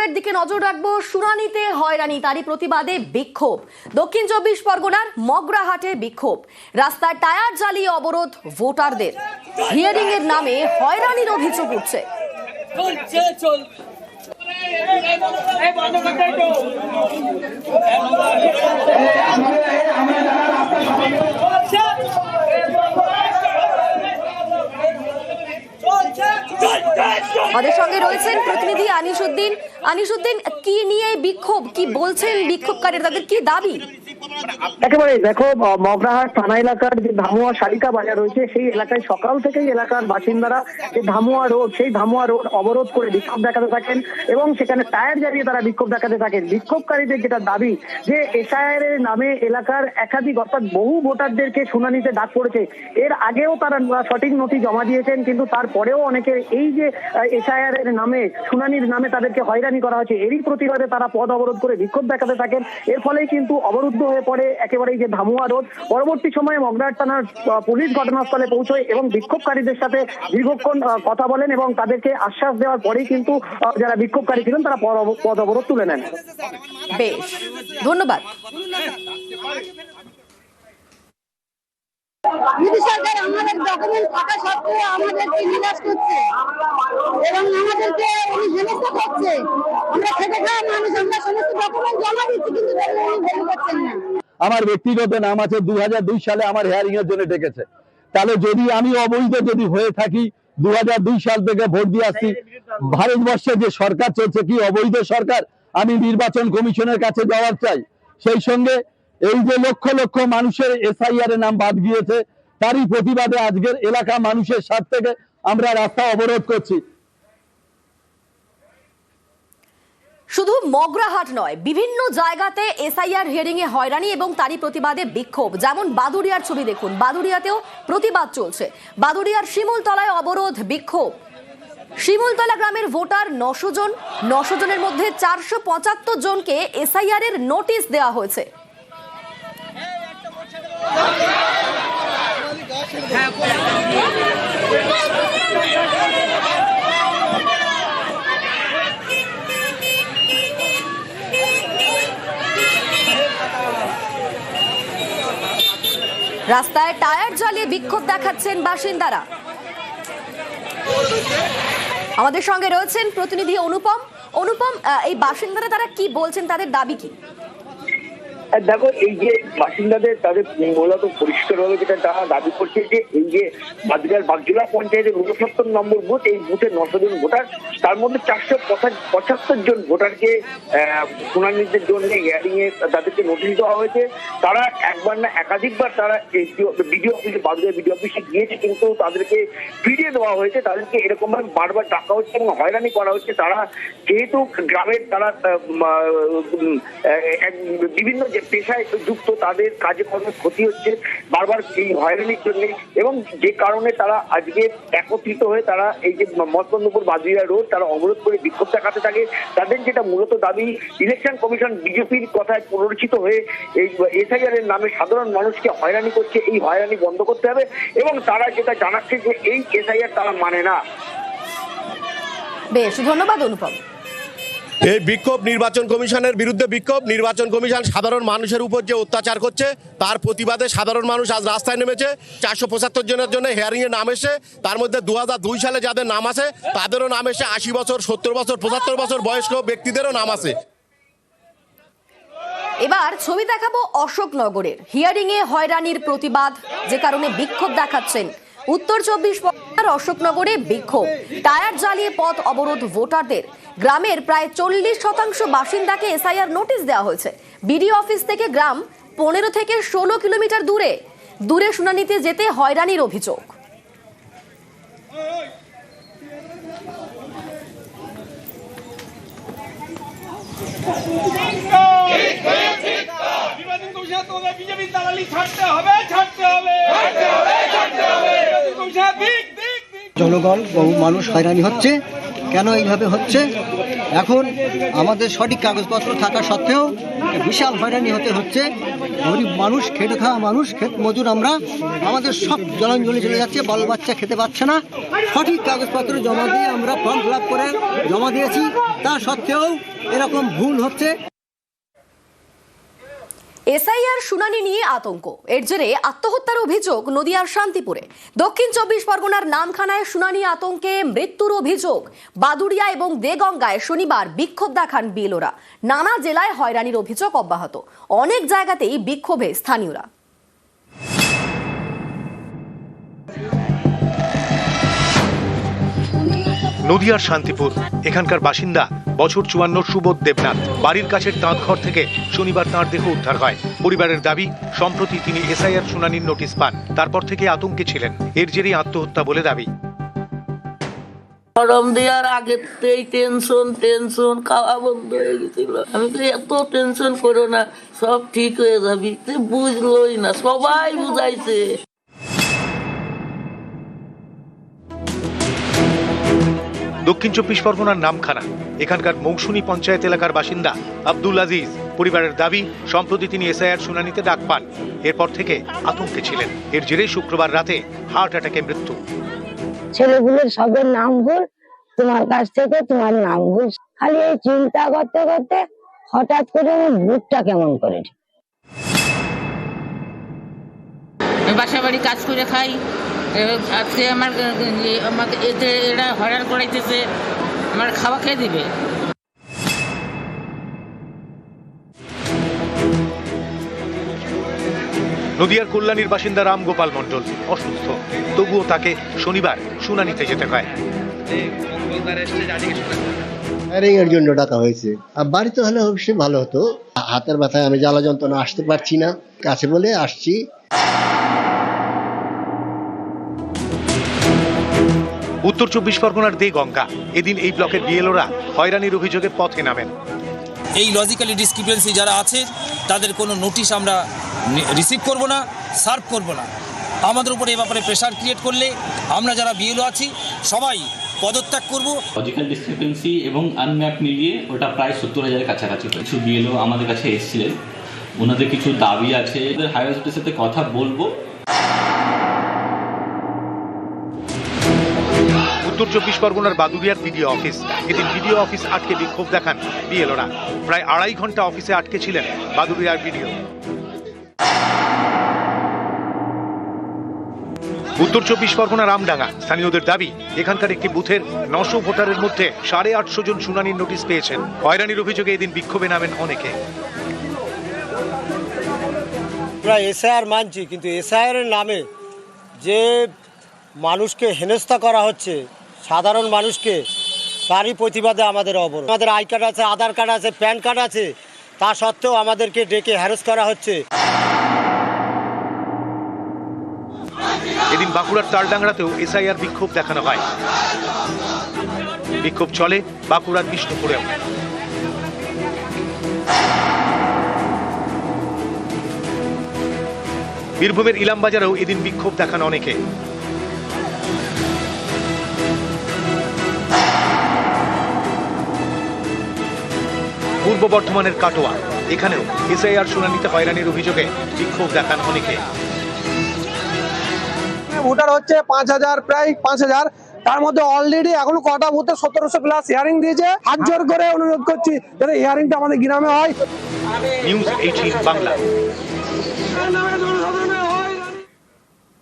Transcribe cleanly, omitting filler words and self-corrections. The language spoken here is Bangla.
বিক্ষোভের দিকে নজর রাখবো। শুনানিতে হয়রানি, তারই প্রতিবাদে বিক্ষোভ। দক্ষিণ 24 পরগনার মগরাহাটে বিক্ষোভ। রাস্তায় টায়ার জ্বালিয়ে অবরোধ ভোটারদের। হিয়ারিং এর নামে হয়রানির অভিযোগ উঠছে। আমাদের সঙ্গে রয়েছেন প্রতিনিধি আনিসুদ্দিন। আনিসুদ্দিন, কি নিয়ে বিক্ষোভ, কি বলছেন বিক্ষোভকারীরা, তাদের কি দাবি? একেবারে দেখো, মগরাহাট থানা এলাকার যে ধামুয়া শালিকা বাজার রয়েছে সেই এলাকায় সকাল থেকেই এলাকার বাসিন্দারা যে ধামুয়া রোড অবরোধ করে বিক্ষোভ দেখাতে থাকেন এবং সেখানে টায়ার জ্বালিয়ে তারা বিক্ষোভ দেখাতে থাকেন। বিক্ষোভকারীদের যেটা দাবি যে এসআইআর এর নামে এলাকার একাধিক অর্থাৎ বহু ভোটারদেরকে শুনানিতে ডাক পড়েছে। এর আগেও তারা সঠিক নথি জমা দিয়েছেন, কিন্তু তারপরেও অনেকে এই যে এসআইআর এর নামে শুনানির নামে তাদেরকে হয়রানি করা হয়েছে, এরই প্রতিবাদে তারা পথ অবরোধ করে বিক্ষোভ দেখাতে থাকেন। এর ফলেই কিন্তু অবরুদ্ধ হয়ে পড়ে একেবারেই যে ধামুয়া রোড। পরবর্তী সময়ে মগরাহাট থানার পুলিশ ঘটনাস্থলে পৌঁছয় এবং বিক্ষোভকারীদের সাথে দীর্ঘক্ষণ কথা বলেন এবং তাদেরকে আশ্বাস দেওয়ার পরেই কিন্তু যারা বিক্ষোভকারী ছিলেন তারা পথ অবরোধ তুলে নেন। বেশ, ধন্যবাদ। মোদী সরকার আমাদের ডকুমেন্ট থাকা সত্ত্বেও আমাদেরকে নিরাশ করছে এবং আমাদেরকে হেনস্থা করছে। আমরা খেটে খাওয়া মানুষ, আমরা সমস্ত ডকুমেন্ট জমা দিচ্ছি, কিন্তু ভ্যালু করছেন না। আমার ব্যক্তিগত নাম আছে, 2002 সালে আমার হেয়ারিং এর জন্য ডেকেছে। তাহলে যদি আমি অবৈধ যদি হয়ে থাকি, 2002 সাল থেকে ভোট দিয়ে আসছি, ভারতবর্ষে যে সরকার চলছে কি অবৈধ সরকার? আমি নির্বাচন কমিশনের কাছে যাওয়ার চাই। সেই সঙ্গে এই যে লক্ষ লক্ষ মানুষের এসআইআর এর নাম বাদ গিয়েছে, তারই প্রতিবাদে আজকের এলাকা মানুষের স্বার্থ থেকে আমরা রাস্তা অবরোধ করছি। শুধু মগরাহাট নয়, বিভিন্ন জায়গাতে এসআইআর হিয়ারিং এ হয়রানি এবং তারই প্রতিবাদে বিক্ষোভ। যেমন বাদুড়িয়ার ছবি দেখুন, বাদুড়িয়াতেও প্রতিবাদ চলছে। বাদুড়িয়ার শিমুলতলায় অবরোধ বিক্ষোভ। শিমুলতলা গ্রামের ভোটার 900 জন, 900 জনের মধ্যে 475 জনকে এসআইআর এর নোটিশ দেওয়া হয়েছে। রাস্তায় টায়ার জ্বালিয়ে বিক্ষোভ দেখাচ্ছেন বাসিন্দারা। আমাদের সঙ্গে রয়েছেন প্রতিনিধি অনুপম। এই বাসিন্দারা তারা কি বলছেন, তাদের দাবি কি? দেখো, এই যে বাসিন্দাদের তাদের মূলত পরিষ্কারভাবে যেটা তারা দাবি করছে যে এই যে বাদুড়িয়ার বাগজোলা পঞ্চায়েতের 69 নম্বর বুথ, এই বুথে 900 জন ভোটার, তার মধ্যে 475 জন ভোটারকে শুনানির জন্য হিয়ারিং এ তাদেরকে নোটিশ দেওয়া হয়েছে। তারা একবার না একাধিকবার তারা বিডিও অফিসে, বাদুড়িয়া বিডিও অফিসে গিয়েছে, কিন্তু তাদেরকে ফিরিয়ে দেওয়া হয়েছে। তাদেরকে এরকম ভাবে বারবার ডাকা হচ্ছে এবং হয়রানি করা হচ্ছে। তারা যেহেতু গ্রামের তারা বিভিন্ন যে পেশায় যুক্ত, তাদের কাজে কর্মে ক্ষতি হচ্ছে বারবার এই হয়রানির জন্য, এবং যে কারণে তারা আজকে একত্রিত হয়ে তারা এই যে মতন্দপুর বাদুড়িয়া রোড তারা অবরোধ করে বিক্ষোভ দেখাতে থাকে। তাদের যেটা মূলত দাবি, ইলেকশন কমিশন বিজেপির কথায় পুনরুচিত হয়ে এই এসআইআর এর নামে সাধারণ মানুষকে হয়রানি করছে, এই হয়রানি বন্ধ করতে হবে। এবং তারা যেটা জানাচ্ছে যে এই এসআইআর তারা মানে না। বেশ, ধন্যবাদ অনুপম। এই বিক্ষোভ নির্বাচন কমিশনের বিরুদ্ধে বিক্ষোভ। নির্বাচন কমিশন সাধারণ মানুষের উপর যে অত্যাচার করছে তার প্রতিবাদে সাধারণ মানুষ আজ রাস্তায় নেমেছে। 475 জনের জন্য হিয়ারিং এর নাম এসে, তার মধ্যে 2002 সালে যাদের নাম আছে তাদেরও নাম এসে, 80 বছর, 70 বছর, 75 বছর বয়স্ক ব্যক্তিদেরও নাম আছে। এবার ছবি দেখাবো অশোকনগরের। হিয়ারিং এ হয়রানির প্রতিবাদ, যে কারণে বিক্ষোভ দেখাচ্ছেন। উত্তর 24 পরগনার অশোকনগরে বিক্ষোভ, টায়ার জ্বালিয়ে পথ অবরোধ ভোটারদের। গ্রামের প্রায় 40% বাসিন্দাকে এসআইআর নোটিশ দেওয়া হয়েছে। বিডিও অফিস থেকে গ্রাম 15 থেকে 16 কিলোমিটার দূরে শুনানিতে যেতে হয়রানির অভিযোগ। জনগণ, বহু মানুষ হয়রানি হচ্ছে। কেন এইভাবে হচ্ছে? এখন আমাদের সঠিক কাগজপত্র থাকা সত্ত্বেও বিশাল হয়রানি হচ্ছে। গরিব মানুষ, খেটে খাওয়া মানুষ, ক্ষেত মজুর আমরা, আমাদের সব জলাঞ্জলি চলে যাচ্ছে, বাল বাচ্চা খেতে পাচ্ছে না। সঠিক কাগজপত্র জমা দিয়ে আমরা ফর্ম ফিল আপ করে জমা দিয়েছি, তা সত্ত্বেও এরকম ভুল হচ্ছে। এসআইআর শুনানি নিয়ে আতঙ্ক, এর জেরে আত্মহত্যার অভিযোগ নদিয়ার শান্তিপুরে। দক্ষিণ 24 পরগনার নামখানায় শুনানি আতঙ্কে মৃত্যুর অভিযোগ। বাদুড়িয়া এবং দেগঙ্গায় শনিবার বিক্ষোভ দেখান বিএলওরা। নানা জেলায় হয়রানির অভিযোগ অব্যাহত, অনেক জায়গাতেই বিক্ষোভে স্থানীয়রা। নদিয়ার শান্তিপুর, এখানকার বাসিন্দা বছর 54 সুবোধ দেবনাথ। বাড়ির কাছের তাঁত ঘর থেকে শনিবার তাঁর দেহ উদ্ধার হয়। পরিবারের দাবি, সম্প্রতি তিনি এসআইআর শুনানির নোটিশ পান, তারপর থেকে আতঙ্কে ছিলেন। এর জেরেই আত্মহত্যা বলে দাবি। ফর্ম দেওয়ার আগেতেই টেনশন খাওয়া বন্ধ হয়ে গেছিল। আমি তো এত টেনশন করো না, সব ঠিক হয়ে যাবি, বুঝলোই না, সবাই বুঝাইছে। দক্ষিণ 24 পরগনার নামখানা, এখানকার মৌসুমী পঞ্চায়েত এলাকার বাসিন্দা আব্দুল আজিজ। পরিবারের দাবি, সম্প্রতি তিনি এসআইআর শুনানিতে ডাক পান, এরপর থেকে আতঙ্কে ছিলেন। এর জেরেই শুক্রবার রাতে হার্ট অ্যাটাকে মৃত্যু। ছেলেগুলোর সবের নাম ভুল, তোমার কাছ থেকে তোমার নাম ভুল, খালি এই চিন্তা করতে করতে হঠাৎ করে আমার বুকটা কেমন করে। বাসা বাড়ি কাজ করে খাই, আজকে আমাকে এতে এরা হয়রান করাইতেছে, আমার খাওয়া খেয়ে দিবে। নদিয়ার কল্যাণীর বাসিন্দা রামগোপাল মণ্ডল অসুস্থ, তবুও তাকে শনিবার শুনানিতে যেতে হয়। এর জন্য ডাকা হয়েছে। আর বাড়িতে হলে অবশ্যই ভালো হতো। হাতের ব্যথায় আমি জ্বালা যন্ত্রণা আসতে পারছি না, কাছে বলে আসছি। উত্তর 24 পরগনার দেগঙ্গা, এদিন এই ব্লকের বিএলওরা হয়রানির অভিযোগে পথে নামেন। এই লজিক্যালি ডিসক্রিপেন্সি যারা আছে তাদের কোনো নোটিশ আমরা রিসিভ করব না, সার্ভ করব না। আমাদের উপরে এ ব্যাপারে প্রেশার ক্রিয়েট করলে আমরা যারা বিএলও আছি সবাই পদত্যাগ করব। লজিক্যাল ডিসক্রিপেন্সি এবং আনম্যাপ মিলিয়ে ওটা প্রায় 70,000-এর কাছাকাছি। কিছু বিএলও আমাদের কাছে এসেছিলেন, ওনাদের কিছু দাবি আছে, হায়ার অথরিটির সাথে কথা বলবো। উত্তর 24 পরগনার বাদুড়িয়ার বিডিও অফিস, এদিন বিডিও অফিস আটকে বিক্ষোভ দেখান বিএলওরা। প্রায় 2.5 ঘন্টা অফিসে আটকে ছিলেন বাদুড়িয়ার বিডিও। উত্তর 24 পরগনা রামডাঙ্গা, স্থানীয়দের দাবি, এখানকার একটি বুথের 900 ভোটারের মধ্যে 850 জন শুনানির নোটিশ পেয়েছেন। হয়রানির অভিযোগে এদিন বিক্ষোভে নামেন অনেকে। আমরা এসআইআর মানছি, কিন্তু এসআইআর এর নামে যে মানুষকে হেনস্থা করা হচ্ছে, সাধারণ মানুষকে, তারই প্রতিবাদে আমাদের অবরোধ। আমাদের আই কার্ড আছে, আধার কার্ড আছে, প্যান কার্ড আছে, তা সত্ত্বেও আমাদেরকে ডেকে হ্যারাস করা হচ্ছে। এদিন বাঁকুড়ার তালডাংরাতেও এসআইআর বিক্ষোভ দেখানো হয়। বিক্ষোভ চলে বাঁকুড়ার বিষ্ণুপুরেও। বীরভূমের ইলামবাজারেও এদিন বিক্ষোভ দেখান অনেকে। পূর্ব বর্ধমানের কাটোয়া, এখানেও এসআইআর শুনানিতে হয়রানির অভিযোগে বিক্ষোভ দেখান অনেকে। ভোটার হচ্ছে 5,000, প্রায় 5,000, তার মধ্যে অলরেডি এখনো কটা বুথে 1700 প্লাস হিয়ারিং দিয়েছে। হাত জোর করে অনুরোধ করছি যাতে হিয়ারিংটা আমাদের গ্রামে হয়। নিউজ 18 বাংলা।